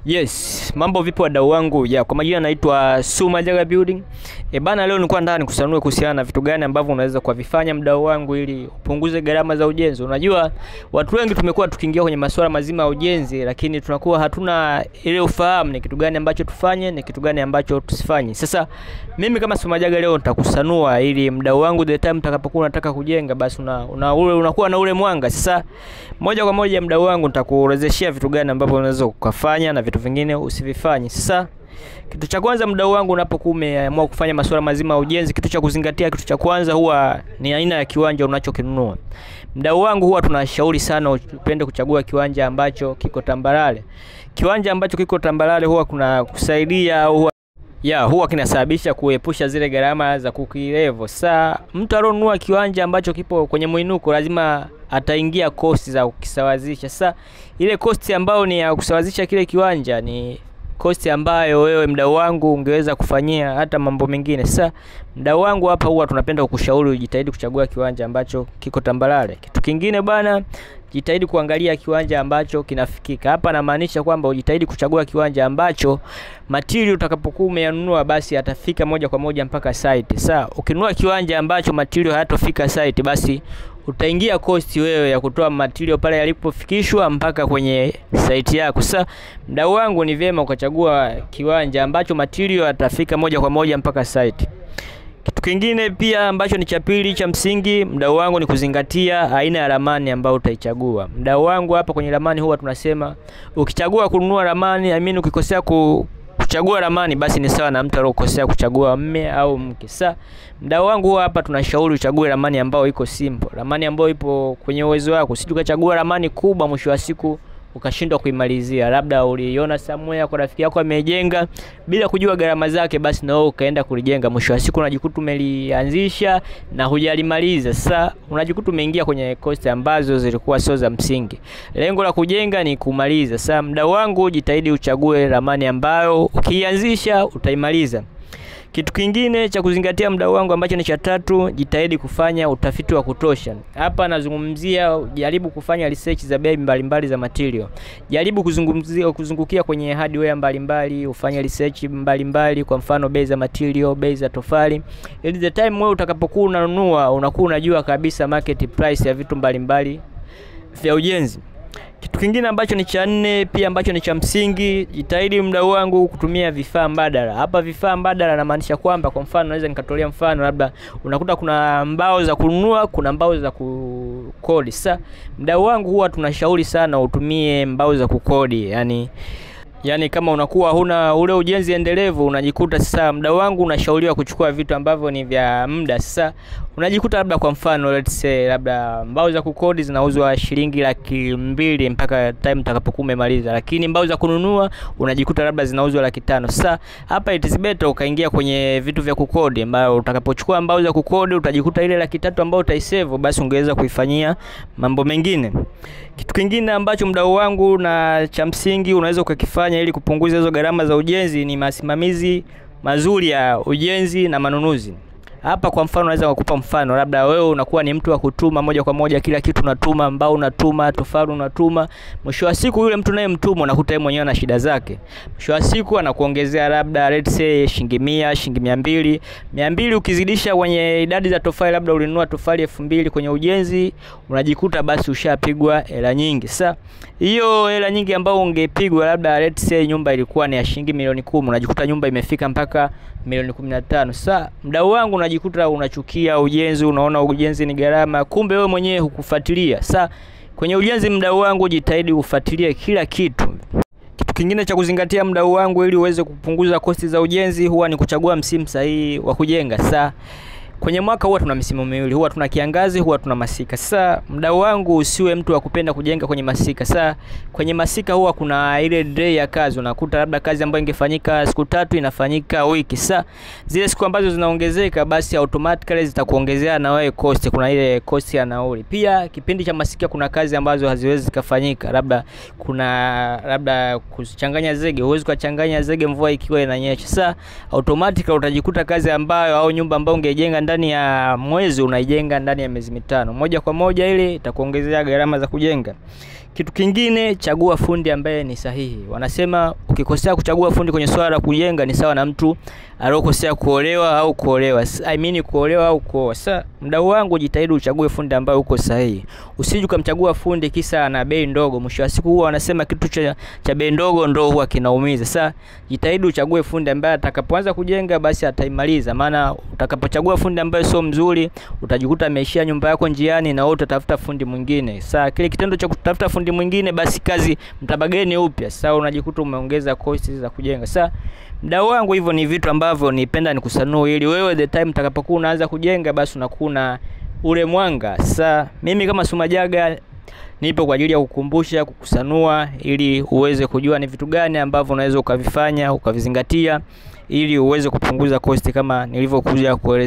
Yes, mambo vipi wadau wangu? Kwa majina naitwa Sumajaga Building. Bana, leo nilikuwa ndani kusanua kuhusiana na vitu gani ambavyo unaweza kuvifanya mdau wangu ili upunguze gharama za ujenzi. Unajua watu wengi tumekuwa tukiingia kwenye masuala mazima ya ujenzi, lakini tunakuwa hatuna ile ufahamu ni kitu gani ambacho tufanye, ni kitu gani ambacho tusifanye. Sasa mimi kama Sumajaga leo nitakusanua ili mdau wangu the time utakapokuwa unataka kujenga basi unakuwa na ule mwanga. Sasa moja kwa moja mdau wangu nitakuelezeshia vitu gani ambavyo unaweza kufanya na vitu vingine usivifanye. Sasa kitu cha kwanza mdau wangu, unapokuwa umeamua kufanya masuala mazima ya ujenzi, kitu cha kuzingatia, kitu cha kwanza huwa ni aina ya kiwanja unachokinunua. Mdau wangu, huwa tunashauri sana upende kuchagua kiwanja ambacho kiko tambarare. Kiwanja ambacho kiko tambarare huwa kuna kusaidia huwa kinasababisha kuepusha zile gharama za kukilevo. Sasa mtu alionunua kiwanja ambacho kipo kwenye mwinuko lazima ataingia cost za kukisawazisha. Sasa ile cost ambayo ni ya kusawazisha kile kiwanja ni cost ambayo wewe mdau wangu ungeweza kufanyia hata mambo mengine. Sasa mdau wangu, hapa huwa tunapenda kukushauri ujitahidi kuchagua kiwanja ambacho kiko tambarare. Kitu kingine bana, jitahidi kuangalia kiwanja ambacho kinafikika. Hapa namaanisha kwamba ujitahidi kuchagua kiwanja ambacho material utakapokuwa umeyanunua basi atafika moja kwa moja mpaka site. Sasa ukinunua kiwanja ambacho material hayatofika site, basi utaingia cost wewe ya kutoa material pale yalipofikishwa mpaka kwenye site yako. Sasa mdau wangu, ni vyema ukachagua kiwanja ambacho material atafika moja kwa moja mpaka site. Kitu kingine pia ambacho ni cha pili cha msingi mdau wangu ni kuzingatia aina ya ramani ambayo utaichagua. Mdau wangu, hapa kwenye ramani huwa tunasema ukichagua kununua ramani, ukikosea kuchagua ramani basi ni sawa na mtu aliyokosea kuchagua mme au mke. Sasa mdau wangu, hapa tunashauri uchague ramani ambayo iko simple, ramani ambayo ipo kwenye uwezo wako. Usije ukachagua ramani kubwa mwisho wa siku ukashindwa kuimalizia. Labda uliona somewhere kwa rafiki yako amejenga bila kujua gharama zake, basi na wewe ukaenda kulijenga, mwisho wa siku unajikuta umelianzisha na hujalimaliza. Sasa unajikuta umeingia kwenye cost ambazo zilikuwa sio za msingi. Lengo la kujenga ni kumaliza. Sasa mdau wangu, jitahidi uchague ramani ambayo ukianzisha utaimaliza. Kitu kingine cha kuzingatia mdau wangu ambacho ni cha tatu, jitahidi kufanya utafiti wa kutosha. Hapa nazungumzia jaribu kufanya research za bei mbalimbali za material. Jaribu kuzungukia kwenye hardware mbalimbali, ufanye research mbalimbali, kwa mfano bei za material, bei za tofali. Ili the time wewe utakapokuwa unanunua unakuwa unajua kabisa market price ya vitu mbalimbali vya ujenzi. Kitu kingine ambacho ni cha nne pia ambacho ni cha msingi, jitahidi mdau wangu kutumia vifaa mbadala. Hapa vifaa mbadala namaanisha kwamba, kwa mfano naweza nikatolea mfano, labda unakuta kuna mbao za kununua, kuna mbao za kukodi. Sasa mdau wangu, huwa tunashauri sana utumie mbao za kukodi. Yani kama unakuwa huna ule ujenzi endelevu, unajikuta sasa mdau wangu unashauriwa kuchukua vitu ambavyo ni vya muda. Sasa unajikuta labda kwa mfano let's say labda mbao za kukodi zinauzwa shilingi 200,000 mpaka time utakapokuwa umemaliza, lakini mbao za kununua unajikuta labda zinauzwa 500,000. Sasa hapa it is better ukaingia kwenye vitu vya kukodi, ambao utakapochukua mbao za kukodi utajikuta ile 300,000 ambayo utaisave basi ungeweza kuifanyia mambo mengine. Kitu kingine ambacho mdau wangu na cha msingi unaweza ukakifanya ili kupunguza hizo gharama za ujenzi ni masimamizi mazuri ya ujenzi na manunuzi. Hapa kwa mfano naweza kukupa mfano, labda wewe unakuwa ni mtu wa kutuma moja kwa moja kila kitu, unatuma mbao, unatuma tofali, unatuma. Mwisho wa siku yule mtu naye mtumo unakuta yeye mwenyewe na shida zake. Mwisho wa siku anakuongezea labda let's say shilingi 100, shilingi 200. 200 ukizidisha kwenye idadi za tofali, labda ulinunua tofali 2000 kwenye ujenzi, unajikuta basi ushapigwa hela nyingi. Sasa hiyo hela nyingi ambayo ungepigwa, labda let's say nyumba ilikuwa ni ya shilingi milioni 10, unajikuta nyumba imefika mpaka milioni 15. Sasa mdau wangu, unajikuta unachukia ujenzi, unaona ujenzi ni gharama, kumbe wewe mwenyewe hukufuatilia. Sasa kwenye ujenzi mdau wangu, jitahidi ufuatilie kila kitu. Kitu kingine cha kuzingatia mdau wangu ili uweze kupunguza kosti za ujenzi huwa ni kuchagua msimu sahihi wa kujenga. Sasa kwenye mwaka huwa tuna misimu miwili, huwa tuna kiangazi, huwa tuna masika. Sasa mdau wangu, usiwe mtu wa kupenda kujenga kwenye masika. Sasa kwenye masika huwa kuna ile day ya kazi, unakuta labda kazi ambayo ingefanyika siku 3 inafanyika wiki. Sasa zile siku ambazo zinaongezeka basi automatically zitakuongezea na wewe cost, kuna ile cost ya nauli. Pia kipindi cha masika kuna kazi ambazo haziwezi kufanyika, labda kuchanganya zege, huwezi kuchanganya zege mvua ikiwa inanyesha. Sasa automatically utajikuta kazi ambayo au nyumba ambayo ungejenga ndani ya mwezi unaijenga ndani ya miezi 5. Moja kwa moja ile itakuongezea gharama za kujenga. Kitu kingine, chagua fundi ambaye ni sahihi. Wanasema ukikosea kuchagua fundi kwenye swala la kujenga ni sawa na mtu aliyokosea kuolewa au kuolewa. Kuolewa au kuoa. Sasa mdau wangu, jitahidi uchague fundi ambaye uko sahihi. Usije ukamchagua fundi kisa ana bei ndogo. Mwisho wa siku huwa wanasema kitu cha bei ndogo ndio huwa kinaumiza. Sasa jitahidi uchague fundi ambaye atakapoanza kujenga basi ataimaliza. Maana utakapochagua fundi ambaye sio mzuri, utajikuta ameishia nyumba yako njiani na wewe utatafuta fundi mwingine. Sasa kile kitendo cha kutafuta fundi mwingine, basi kazi mtabageni upya. Sasa unajikuta umeongeza cost za kujenga. Sasa mdau wangu, hivyo ni vitu ambavyo nipenda nikusanue ili wewe the time utakapokuwa unaanza kujenga basi unakuwa ule mwanga. Sasa mimi kama Sumajaga nipo kwa ajili ya kukumbusha, kukusanua ili uweze kujua ni vitu gani ambavyo unaweza ukavifanya, ukavizingatia ili uweze kupunguza cost kama nilivyokuja kueleza.